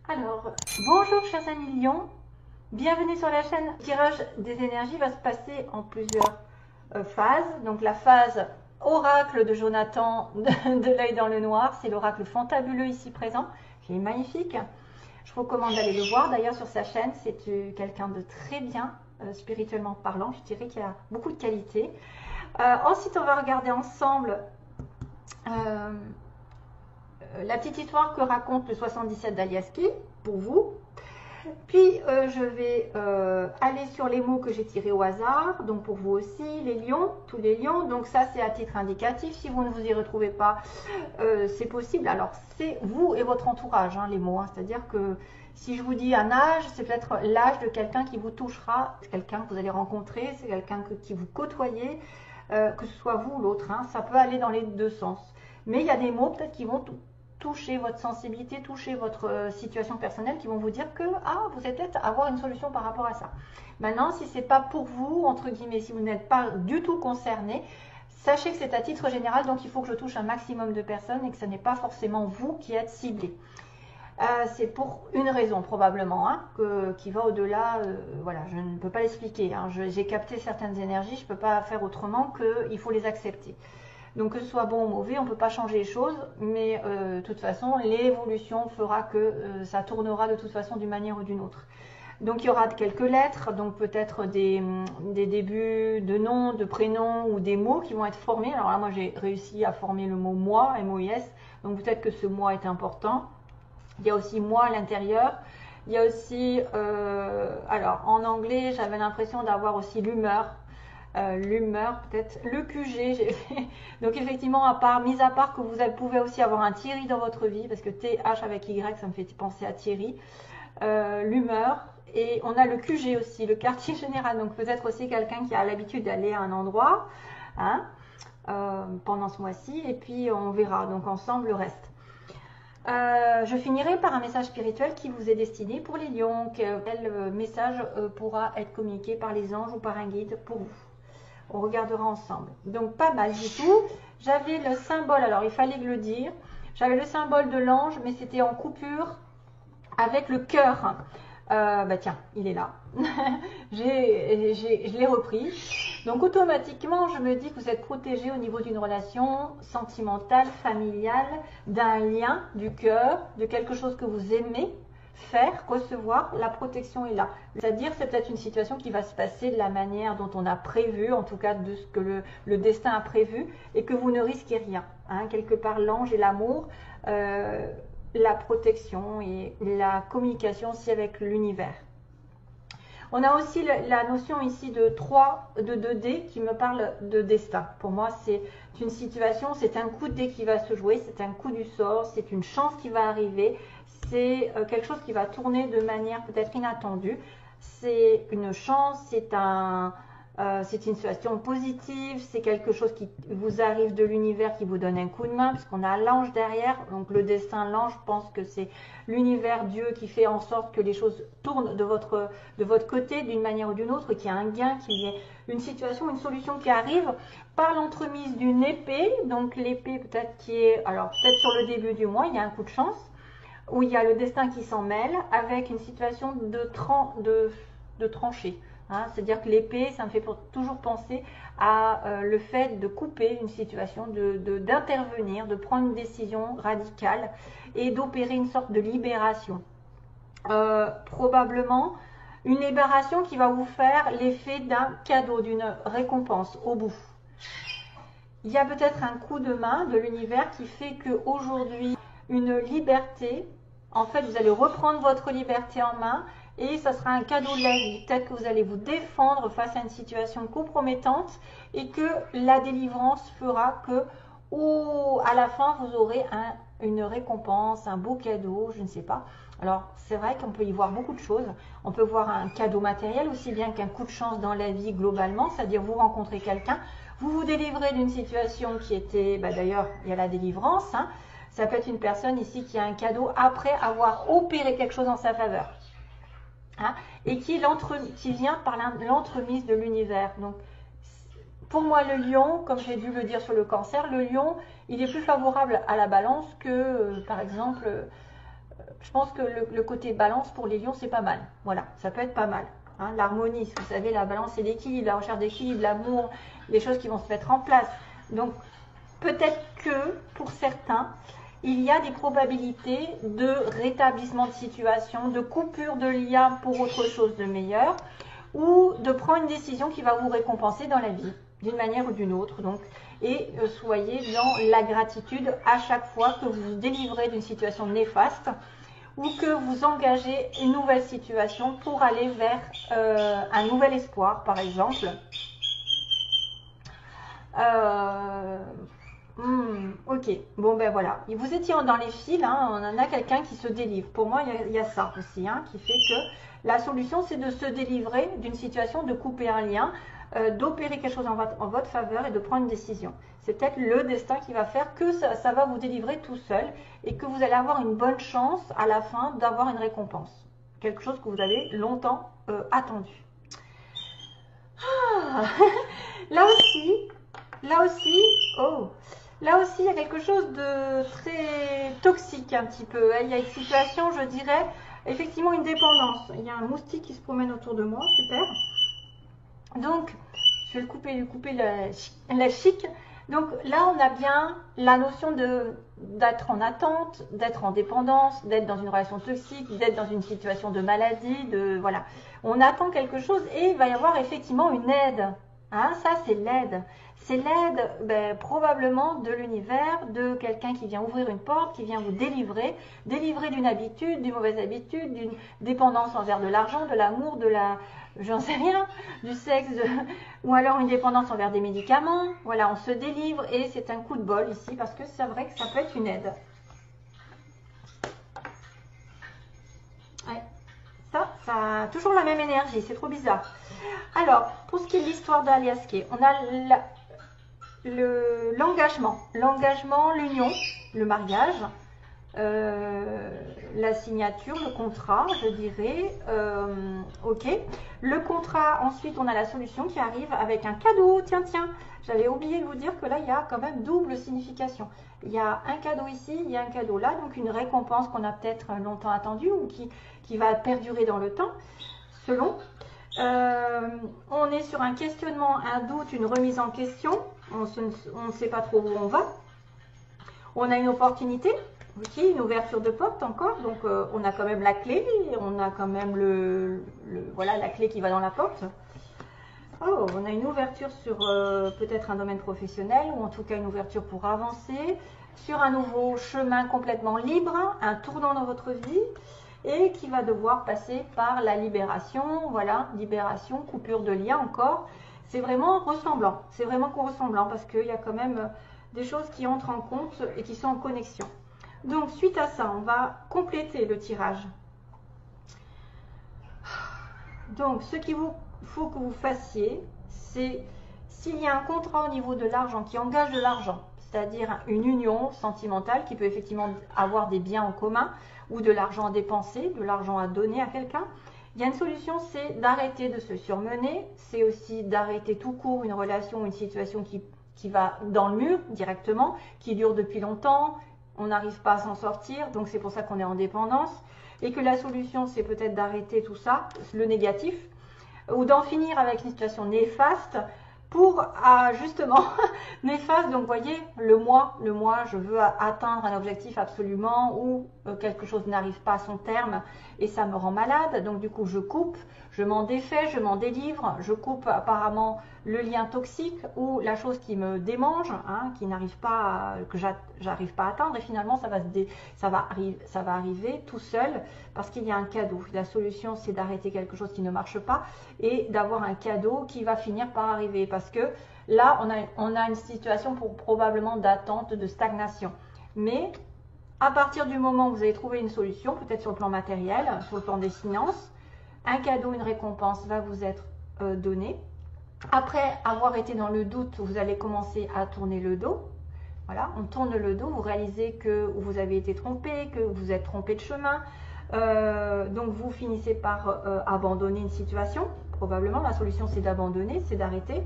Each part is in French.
Alors, bonjour chers amis Lions, bienvenue sur la chaîne. Le tirage des énergies va se passer en plusieurs phases. Donc la phase oracle de Jonathan de l'œil dans le noir, c'est l'oracle fantabuleux ici présent, qui est magnifique. Je vous recommande d'aller le voir d'ailleurs sur sa chaîne, c'est quelqu'un de très bien spirituellement parlant, je dirais qu'il a beaucoup de qualités. Ensuite on va regarder ensemble la petite histoire que raconte le 77 d'Aliaski pour vous. Puis je vais aller sur les mots que j'ai tirés au hasard, donc pour vous aussi, les lions, tous les lions. Donc ça c'est à titre indicatif, si vous ne vous y retrouvez pas, c'est possible. Alors c'est vous et votre entourage, hein, les mots, hein. C'est-à-dire que si je vous dis un âge, c'est peut-être l'âge de quelqu'un qui vous touchera, c'est quelqu'un que vous allez rencontrer, c'est quelqu'un qui vous côtoyez, que ce soit vous ou l'autre, hein. Ça peut aller dans les deux sens. Mais il y a des mots peut-être qui vont toucher votre sensibilité, toucher votre situation personnelle, qui vont vous dire que vous allez peut-être avoir une solution par rapport à ça. Maintenant, si ce n'est pas pour vous, entre guillemets, si vous n'êtes pas du tout concerné, sachez que c'est à titre général, donc il faut que je touche un maximum de personnes et que ce n'est pas forcément vous qui êtes ciblé. C'est pour une raison probablement, hein, qui va au-delà, voilà, je ne peux pas l'expliquer, hein. J'ai capté certaines énergies, je ne peux pas faire autrement qu'il faut les accepter. Donc que ce soit bon ou mauvais, on ne peut pas changer les choses, mais de toute façon, l'évolution fera que ça tournera de toute façon d'une manière ou d'une autre. Donc il y aura quelques lettres, donc peut-être des débuts de noms, de prénoms ou des mots qui vont être formés. Alors là, moi j'ai réussi à former le mot moi, M-O-I-S, donc peut-être que ce moi est important. Il y a aussi moi à l'intérieur. Il y a aussi, alors en anglais, j'avais l'impression d'avoir aussi l'humeur. L'humeur, peut-être le QG, j'ai fait. Donc effectivement, mis à part que vous pouvez aussi avoir un Thierry dans votre vie, parce que TH avec Y, ça me fait penser à Thierry. L'humeur, et on a le QG aussi, le quartier général, donc peut-être aussi quelqu'un qui a l'habitude d'aller à un endroit, hein, pendant ce mois-ci, et puis on verra donc ensemble le reste. Je finirai par un message spirituel qui vous est destiné pour les lions. Quel message pourra être communiqué par les anges ou par un guide pour vous? On regardera ensemble. Donc pas mal du tout. J'avais le symbole, alors il fallait le dire, j'avais le symbole de l'ange, mais c'était en coupure avec le cœur. Bah tiens, il est là. Je l'ai repris. Donc automatiquement, je me dis que vous êtes protégé au niveau d'une relation sentimentale, familiale, d'un lien du cœur, de quelque chose que vous aimez faire, recevoir. La protection est là. C'est-à-dire, c'est peut-être une situation qui va se passer de la manière dont on a prévu, en tout cas de ce que le destin a prévu, et que vous ne risquez rien. Hein, quelque part, l'ange et l'amour, la protection et la communication aussi avec l'univers. On a aussi la notion ici de 2D qui me parle de destin. Pour moi, c'est une situation, c'est un coup de dé qui va se jouer, c'est un coup du sort, c'est une chance qui va arriver, c'est quelque chose qui va tourner de manière peut-être inattendue. C'est une chance, c'est une situation positive, c'est quelque chose qui vous arrive de l'univers qui vous donne un coup de main, parce qu'on a l'ange derrière, donc le destin, l'ange, je pense que c'est l'univers, Dieu, qui fait en sorte que les choses tournent de votre côté d'une manière ou d'une autre, qu'il y ait un gain, qu'il y ait une situation, une solution qui arrive par l'entremise d'une épée, donc l'épée peut-être qui est, alors peut-être sur le début du mois, il y a un coup de chance, où il y a le destin qui s'en mêle, avec une situation de tranchée. Hein, c'est-à-dire que l'épée, ça me fait toujours penser à le fait de couper une situation, d'intervenir, de prendre une décision radicale et d'opérer une sorte de libération. Probablement une libération qui va vous faire l'effet d'un cadeau, d'une récompense au bout. Il y a peut-être un coup de main de l'univers qui fait qu'aujourd'hui, une liberté, en fait, vous allez reprendre votre liberté en main et ça sera un cadeau de la vie. Peut-être que vous allez vous défendre face à une situation compromettante et que la délivrance fera que à la fin, vous aurez une récompense, un beau cadeau, je ne sais pas. Alors, c'est vrai qu'on peut y voir beaucoup de choses. On peut voir un cadeau matériel aussi bien qu'un coup de chance dans la vie globalement, c'est-à-dire vous rencontrez quelqu'un, vous vous délivrez d'une situation qui était, d'ailleurs, il y a la délivrance, hein. Ça peut être une personne ici qui a un cadeau après avoir opéré quelque chose en sa faveur. Hein, et qui vient par l'entremise de l'univers. Donc, pour moi, le lion, comme j'ai dû le dire sur le cancer, le lion, il est plus favorable à la balance que, par exemple, je pense que le côté balance pour les lions, c'est pas mal. Voilà, ça peut être pas mal. Hein, l'harmonie, vous savez, la balance et l'équilibre, la recherche d'équilibre, l'amour, les choses qui vont se mettre en place. Donc, peut-être que pour certains, il y a des probabilités de rétablissement de situation, de coupure de lien pour autre chose de meilleur, ou de prendre une décision qui va vous récompenser dans la vie, d'une manière ou d'une autre. Donc, et soyez dans la gratitude à chaque fois que vous vous délivrez d'une situation néfaste ou que vous engagez une nouvelle situation pour aller vers un nouvel espoir, par exemple. Ok, bon ben voilà. Vous étiez dans les fils, hein, on en a quelqu'un qui se délivre. Pour moi, il y a ça aussi, hein, qui fait que la solution, c'est de se délivrer d'une situation, de couper un lien, d'opérer quelque chose en votre faveur et de prendre une décision. C'est peut-être le destin qui va faire que ça va vous délivrer tout seul et que vous allez avoir une bonne chance à la fin d'avoir une récompense. Quelque chose que vous avez longtemps attendu. Ah, là aussi, oh, là aussi, il y a quelque chose de très toxique un petit peu. Il y a une situation, je dirais, effectivement une dépendance. Il y a un moustique qui se promène autour de moi, super. Donc, je vais lui couper la chic. Donc là, on a bien la notion d'être en attente, d'être en dépendance, d'être dans une relation toxique, d'être dans une situation de maladie, voilà. On attend quelque chose et il va y avoir effectivement une aide. Hein, ça, c'est l'aide. C'est l'aide probablement de l'univers, de quelqu'un qui vient ouvrir une porte, qui vient vous délivrer d'une habitude, d'une mauvaise habitude, d'une dépendance envers de l'argent, de l'amour, j'en sais rien, du sexe, ou alors une dépendance envers des médicaments. Voilà, on se délivre et c'est un coup de bol ici parce que c'est vrai que ça peut être une aide. Ouais. Ça a toujours la même énergie, c'est trop bizarre. Alors, pour ce qui est de l'histoire d'Aliaské, on a l'engagement, l'union, le mariage, la signature, le contrat, je dirais, ok. Le contrat, ensuite, on a la solution qui arrive avec un cadeau. Tiens, j'avais oublié de vous dire que là, il y a quand même double signification. Il y a un cadeau ici, il y a un cadeau là, donc une récompense qu'on a peut-être longtemps attendue ou qui va perdurer dans le temps, selon. On est sur un questionnement, un doute, une remise en question. On ne sait pas trop où on va. On a une opportunité, okay, une ouverture de porte encore. Donc, on a quand même la clé. On a quand même voilà, la clé qui va dans la porte. Oh, on a une ouverture sur peut-être un domaine professionnel ou en tout cas une ouverture pour avancer sur un nouveau chemin complètement libre, un tournant dans votre vie. Et qui va devoir passer par la libération, voilà, libération, coupure de lien encore. C'est vraiment ressemblant, parce qu'il y a quand même des choses qui entrent en compte et qui sont en connexion. Donc, suite à ça, on va compléter le tirage. Donc, ce qu'il faut que vous fassiez, c'est s'il y a un contrat au niveau de l'argent qui engage de l'argent, c'est-à-dire une union sentimentale qui peut effectivement avoir des biens en commun, ou de l'argent à dépenser, de l'argent à donner à quelqu'un. Il y a une solution, c'est d'arrêter de se surmener, c'est aussi d'arrêter tout court une relation, une situation qui va dans le mur directement, qui dure depuis longtemps, on n'arrive pas à s'en sortir, donc c'est pour ça qu'on est en dépendance, et que la solution, c'est peut-être d'arrêter tout ça, le négatif, ou d'en finir avec une situation néfaste, pour justement néfaste, donc vous voyez, le moi, je veux atteindre un objectif absolument ou quelque chose n'arrive pas à son terme et ça me rend malade, donc du coup je coupe, je m'en défais, je m'en délivre, je coupe apparemment le lien toxique ou la chose qui me démange, hein, qui n'arrive pas, que j'arrive pas à atteindre et finalement ça va arriver tout seul parce qu'il y a un cadeau. La solution c'est d'arrêter quelque chose qui ne marche pas et d'avoir un cadeau qui va finir par arriver parce que là on a une situation probablement d'attente, de stagnation. Mais à partir du moment où vous avez trouvé une solution, peut-être sur le plan matériel, sur le plan des finances, un cadeau, une récompense va vous être donné. Après avoir été dans le doute, vous allez commencer à tourner le dos. Voilà, on tourne le dos, vous réalisez que vous avez été trompé, que vous êtes trompé de chemin. Donc vous finissez par abandonner une situation. Probablement, la solution c'est d'abandonner, c'est d'arrêter.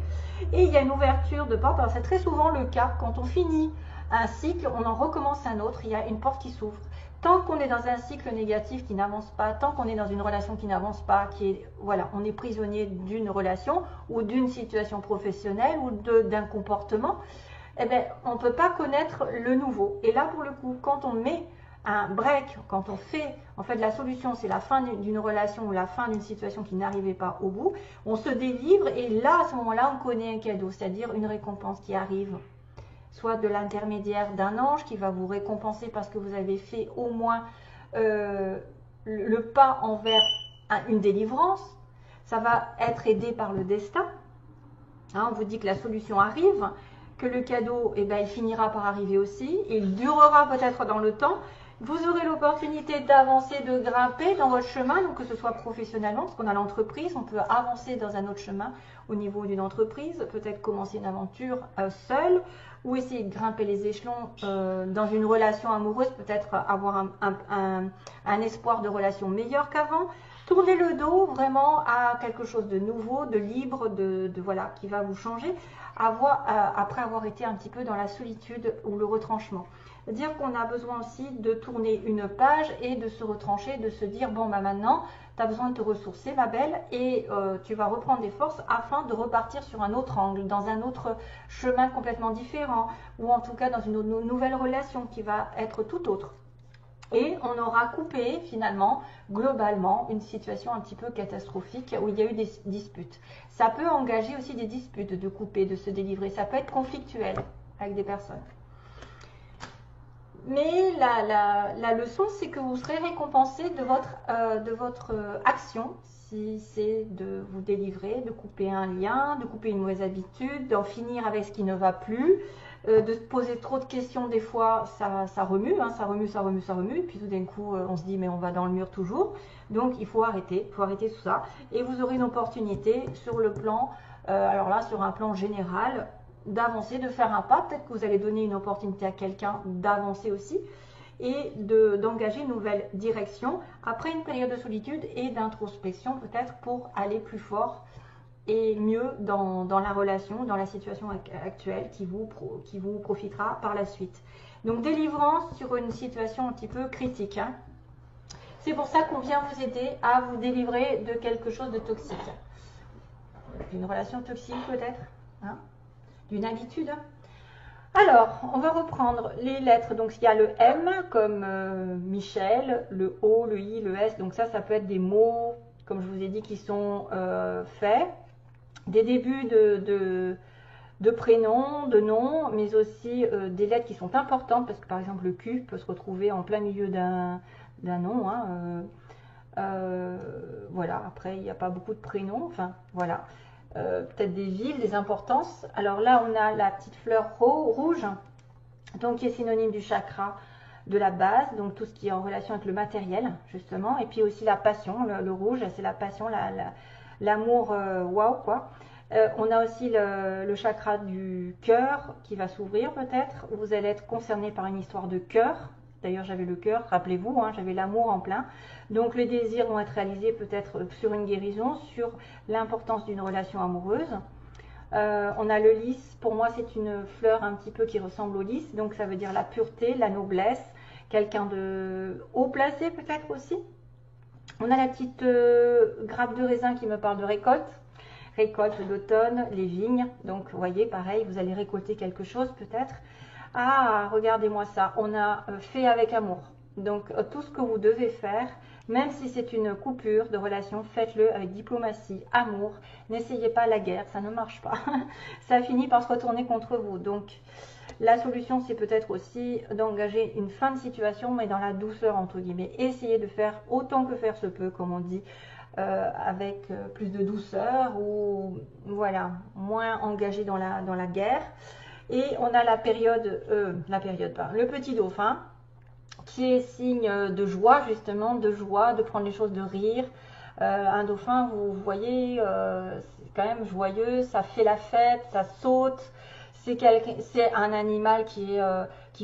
Et il y a une ouverture de porte. Alors c'est très souvent le cas quand on finit un cycle, on en recommence un autre, il y a une porte qui s'ouvre. Tant qu'on est dans un cycle négatif qui n'avance pas, tant qu'on est dans une relation qui n'avance pas, voilà, on est prisonnier d'une relation ou d'une situation professionnelle ou d'un comportement, eh bien, on ne peut pas connaître le nouveau. Et là, pour le coup, quand on met un break, quand on fait, en fait, la solution, c'est la fin d'une relation ou la fin d'une situation qui n'arrivait pas au bout, on se délivre et là, à ce moment-là, on connaît un cadeau, c'est-à-dire une récompense qui arrive, soit de l'intermédiaire d'un ange qui va vous récompenser parce que vous avez fait au moins le pas envers une délivrance. Ça va être aidé par le destin. Hein, on vous dit que la solution arrive, que le cadeau, eh ben, il finira par arriver aussi. Il durera peut-être dans le temps. Vous aurez l'opportunité d'avancer, de grimper dans votre chemin, donc que ce soit professionnellement, parce qu'on a l'entreprise, on peut avancer dans un autre chemin au niveau d'une entreprise, peut-être commencer une aventure seule, ou essayer de grimper les échelons dans une relation amoureuse, peut-être avoir un espoir de relation meilleure qu'avant. Tournez le dos vraiment à quelque chose de nouveau, de libre, voilà, qui va vous changer, après avoir été un petit peu dans la solitude ou le retranchement. Dire qu'on a besoin aussi de tourner une page et de se retrancher, de se dire bon bah maintenant tu as besoin de te ressourcer ma belle et tu vas reprendre des forces afin de repartir sur un autre angle, dans un autre chemin complètement différent ou en tout cas dans une nouvelle relation qui va être tout autre. Et on aura coupé finalement, globalement, une situation un petit peu catastrophique où il y a eu des disputes. Ça peut engager aussi des disputes, de couper, de se délivrer. Ça peut être conflictuel avec des personnes. Mais la leçon, c'est que vous serez récompensé de votre action, si c'est de vous délivrer, de couper un lien, de couper une mauvaise habitude, d'en finir avec ce qui ne va plus, de se poser trop de questions, des fois ça remue, hein, ça remue, puis tout d'un coup on se dit mais on va dans le mur toujours. Donc il faut arrêter tout ça. Et vous aurez une opportunité sur le plan, alors là sur un plan général, d'avancer, de faire un pas. Peut-être que vous allez donner une opportunité à quelqu'un d'avancer aussi et d'engager une nouvelle direction après une période de solitude et d'introspection peut-être pour aller plus fort et mieux dans la relation, dans la situation actuelle qui vous profitera par la suite. Donc délivrance sur une situation un petit peu critique. Hein. C'est pour ça qu'on vient vous aider à vous délivrer de quelque chose de toxique. D'une relation toxique peut-être, hein, d'une habitude. Alors, on va reprendre les lettres. Donc, il y a le M comme Michel, le O, le I, le S. Donc ça peut être des mots, comme je vous ai dit, qui sont faits. Des débuts de prénoms, de noms, mais aussi des lettres qui sont importantes, parce que par exemple, le Q peut se retrouver en plein milieu d'un nom. Hein, voilà, après, il n'y a pas beaucoup de prénoms. Enfin, voilà. Peut-être des villes, des importances. Alors là, on a la petite fleur rouge, donc qui est synonyme du chakra de la base, donc tout ce qui est en relation avec le matériel, justement. Et puis aussi la passion, le rouge, c'est la passion, l'amour, waouh, quoi. On a aussi le chakra du cœur qui va s'ouvrir peut-être. Vous allez être concerné par une histoire de cœur. D'ailleurs, j'avais le cœur, rappelez-vous, hein, j'avais l'amour en plein. Donc, les désirs vont être réalisés peut-être sur une guérison, sur l'importance d'une relation amoureuse. On a le lys, pour moi, c'est une fleur un petit peu qui ressemble au lys. Donc, ça veut dire la pureté, la noblesse, quelqu'un de haut placé peut-être aussi. On a la petite grappe de raisin qui me parle de récolte. Récolte d'automne, les vignes. Donc, vous voyez, pareil, vous allez récolter quelque chose peut-être. Ah, regardez-moi ça, on a fait avec amour. Donc, tout ce que vous devez faire, même si c'est une coupure de relation, faites-le avec diplomatie, amour. N'essayez pas la guerre, ça ne marche pas. Ça finit par se retourner contre vous. Donc, la solution, c'est peut-être aussi d'engager une fin de situation, mais dans la douceur, entre guillemets. Essayez de faire autant que faire se peut, comme on dit, avec plus de douceur ou, voilà, moins engagé dans la guerre. Et on a le petit dauphin, qui est signe de joie, justement, de prendre les choses de rire. Un dauphin, vous voyez, c'est quand même joyeux, ça fait la fête, ça saute. C'est un animal qui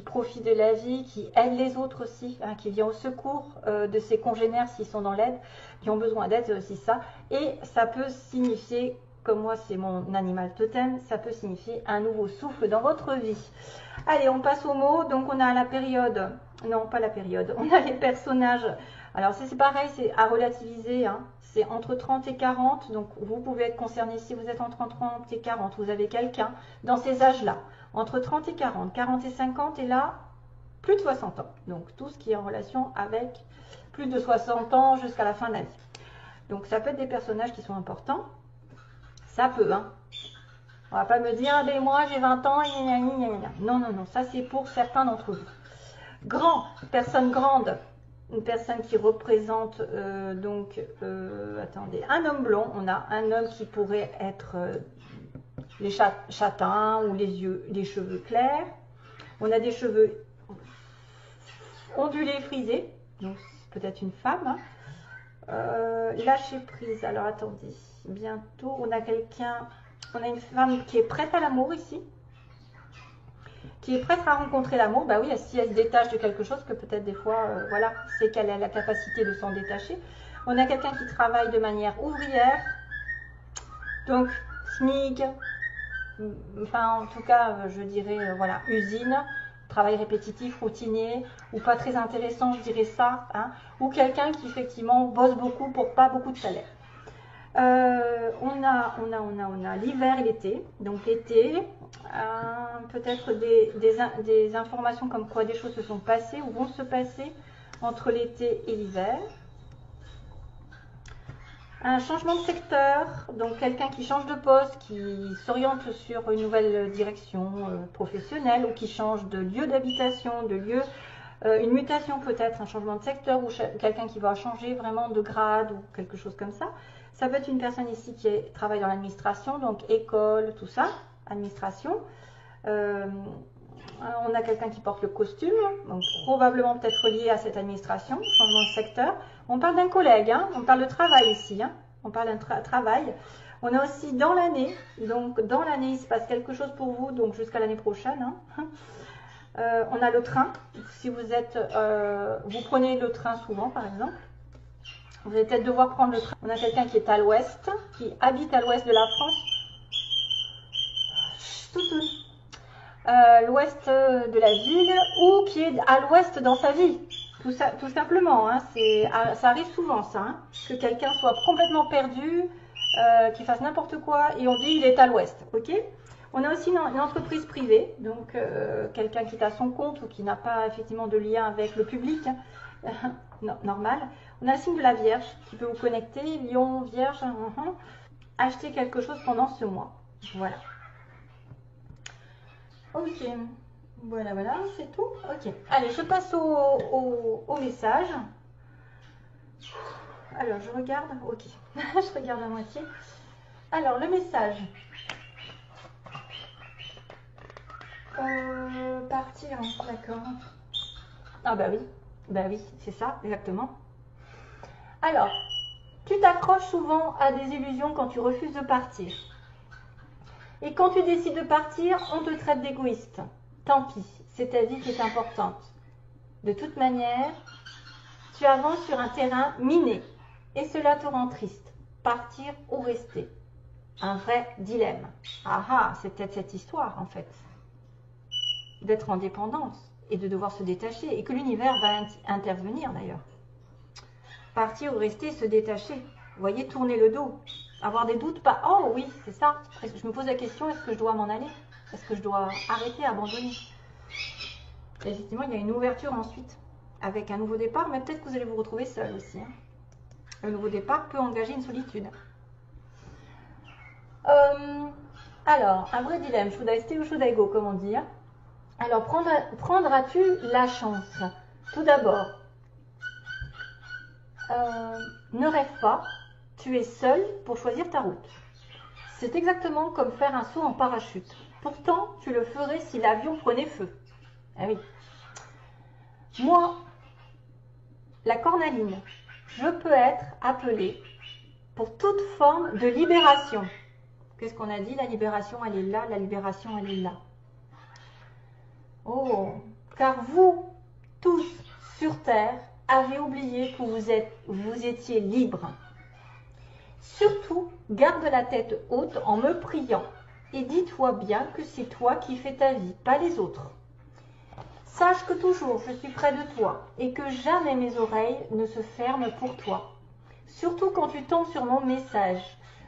profite de la vie, qui aide les autres aussi, hein, qui vient au secours de ses congénères s'ils sont dans l'aide, qui ont besoin d'aide, c'est aussi ça. Et ça peut signifier comme moi c'est mon animal totem, ça peut signifier un nouveau souffle dans votre vie. Allez, on passe aux mots. Donc on a la période, non pas la période, on a les personnages. Alors c'est pareil, c'est à relativiser, hein. C'est entre 30 et 40, donc vous pouvez être concerné si vous êtes entre 30 et 40, vous avez quelqu'un dans ces âges-là, entre 30 et 40, 40 et 50, et là, plus de 60 ans. Donc tout ce qui est en relation avec plus de 60 ans jusqu'à la fin de la vie. Donc ça peut être des personnages qui sont importants, ça peut, hein. On va pas me dire, ah ben moi j'ai 20 ans, non, non, non, ça c'est pour certains d'entre vous. Grand, personne grande, une personne qui représente attendez, un homme blond. On a un homme qui pourrait être les châtains ou les cheveux clairs. On a des cheveux ondulés, frisés, donc peut-être une femme. Hein. Lâcher prise. Alors attendez, bientôt on a quelqu'un, on a une femme qui est prête à l'amour ici. Qui est prête à rencontrer l'amour, bah oui, si elle se détache de quelque chose, que peut-être des fois, voilà, c'est qu'elle a la capacité de s'en détacher. On a quelqu'un qui travaille de manière ouvrière, donc SMIC, enfin en tout cas, je dirais, voilà, usine, travail répétitif, routinier, ou pas très intéressant, je dirais ça, hein, ou quelqu'un qui effectivement bosse beaucoup pour pas beaucoup de salaire. On a l'hiver et l'été. Donc l'été, peut-être des informations comme quoi des choses se sont passées ou vont se passer entre l'été et l'hiver. Un changement de secteur, donc quelqu'un qui change de poste, qui s'oriente sur une nouvelle direction professionnelle ou qui change de lieu d'habitation, de lieu, une mutation peut-être, un changement de secteur ou quelqu'un qui va changer vraiment de grade ou quelque chose comme ça. Ça peut être une personne ici qui travaille dans l'administration, donc école, tout ça, administration. On a quelqu'un qui porte le costume, donc probablement peut-être lié à cette administration, changement de secteur. On parle d'un collègue, hein, on parle de travail ici, hein, on parle d'un travail. On a aussi dans l'année, donc dans l'année il se passe quelque chose pour vous, donc jusqu'à l'année prochaine. Hein. On a le train, si vous prenez le train souvent par exemple. Vous allez peut-être devoir prendre le train. On a quelqu'un qui est à l'ouest, qui habite à l'ouest de la France. L'ouest de la ville ou qui est à l'ouest dans sa vie. Tout simplement. Hein, ça arrive souvent ça. Hein, que quelqu'un soit complètement perdu, qu'il fasse n'importe quoi et on dit il est à l'ouest. Ok. On a aussi une entreprise privée, donc quelqu'un qui est à son compte ou qui n'a pas effectivement de lien avec le public. Hein, normal. On a le signe de la Vierge qui peut vous connecter, Lion, Vierge, acheter quelque chose pendant ce mois. Voilà. Ok, voilà, c'est tout. Ok, allez, je passe au message. Alors, je regarde, ok, je regarde à moitié. Alors, le message. Partir, d'accord. Ah bah oui, c'est ça, exactement. Alors, tu t'accroches souvent à des illusions quand tu refuses de partir. Et quand tu décides de partir, on te traite d'égoïste. Tant pis, c'est ta vie qui est importante. De toute manière, tu avances sur un terrain miné. Et cela te rend triste. Partir ou rester. Un vrai dilemme. Ah ah, c'est peut-être cette histoire en fait. D'être en dépendance et de devoir se détacher. Et que l'univers va intervenir d'ailleurs. Partir ou rester, se détacher. Vous voyez, tourner le dos. Avoir des doutes, pas. Oh oui, c'est ça. Je me pose la question, est-ce que je dois m'en aller? Est-ce que je dois arrêter, abandonner? Et effectivement, il y a une ouverture ensuite, avec un nouveau départ, mais peut-être que vous allez vous retrouver seul aussi. Hein. Le nouveau départ peut engager une solitude. Alors, un vrai dilemme, should I stay ou should I go, comment dire? Alors, prendras-tu la chance? Tout d'abord, ne rêve pas, tu es seul pour choisir ta route. C'est exactement comme faire un saut en parachute. Pourtant, tu le ferais si l'avion prenait feu. Ah oui. Moi, la cornaline, je peux être appelée pour toute forme de libération. Qu'est-ce qu'on a dit? La libération, elle est là. La libération, elle est là. Oh, car vous, tous sur Terre, avez oublié que vous étiez libres. Surtout, garde la tête haute en me priant et dis-toi bien que c'est toi qui fais ta vie, pas les autres. Sache que toujours je suis près de toi et que jamais mes oreilles ne se ferment pour toi. Surtout quand tu tombes sur mon message.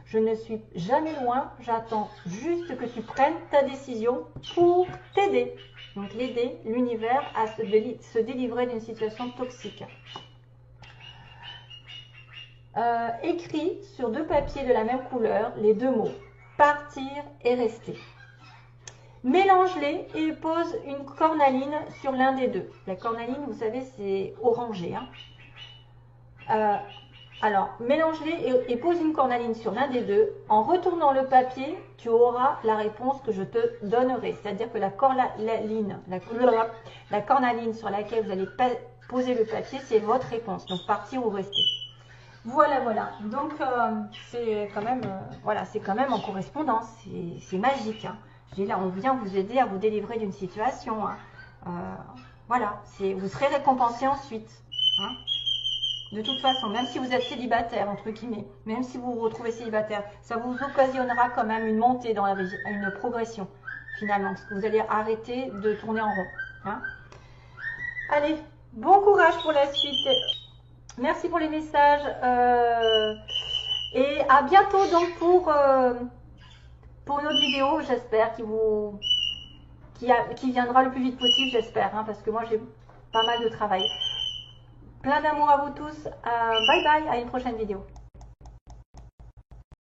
Je ne suis jamais loin, j'attends juste que tu prennes ta décision pour t'aider. Donc l'aider, l'univers, à se délivrer d'une situation toxique. Écris sur 2 papiers de la même couleur les 2 mots « partir » et « rester ». Mélange-les et pose une cornaline sur l'un des 2. La cornaline, vous savez, c'est orangé. Hein. Alors, mélange-les et pose une cornaline sur l'un des 2. En retournant le papier, tu auras la réponse que je te donnerai. C'est-à-dire que la cornaline sur laquelle vous allez poser le papier, c'est votre réponse. Donc, partir ou rester. Voilà, voilà. Donc, c'est quand même, voilà, c'est quand même en correspondance. C'est magique. Hein. Je dis là, on vient vous aider à vous délivrer d'une situation. Hein. Voilà, vous serez récompensé ensuite. Hein. De toute façon, même si vous êtes célibataire, entre guillemets, même si vous vous retrouvez célibataire, ça vous occasionnera quand même une montée dans la vie, une progression, finalement, parce que vous allez arrêter de tourner en rond. Hein. Allez, bon courage pour la suite. Merci pour les messages. Et à bientôt donc pour une autre vidéo, j'espère, qui viendra le plus vite possible, j'espère, hein, parce que moi j'ai pas mal de travail. Plein d'amour à vous tous. Bye bye, à une prochaine vidéo.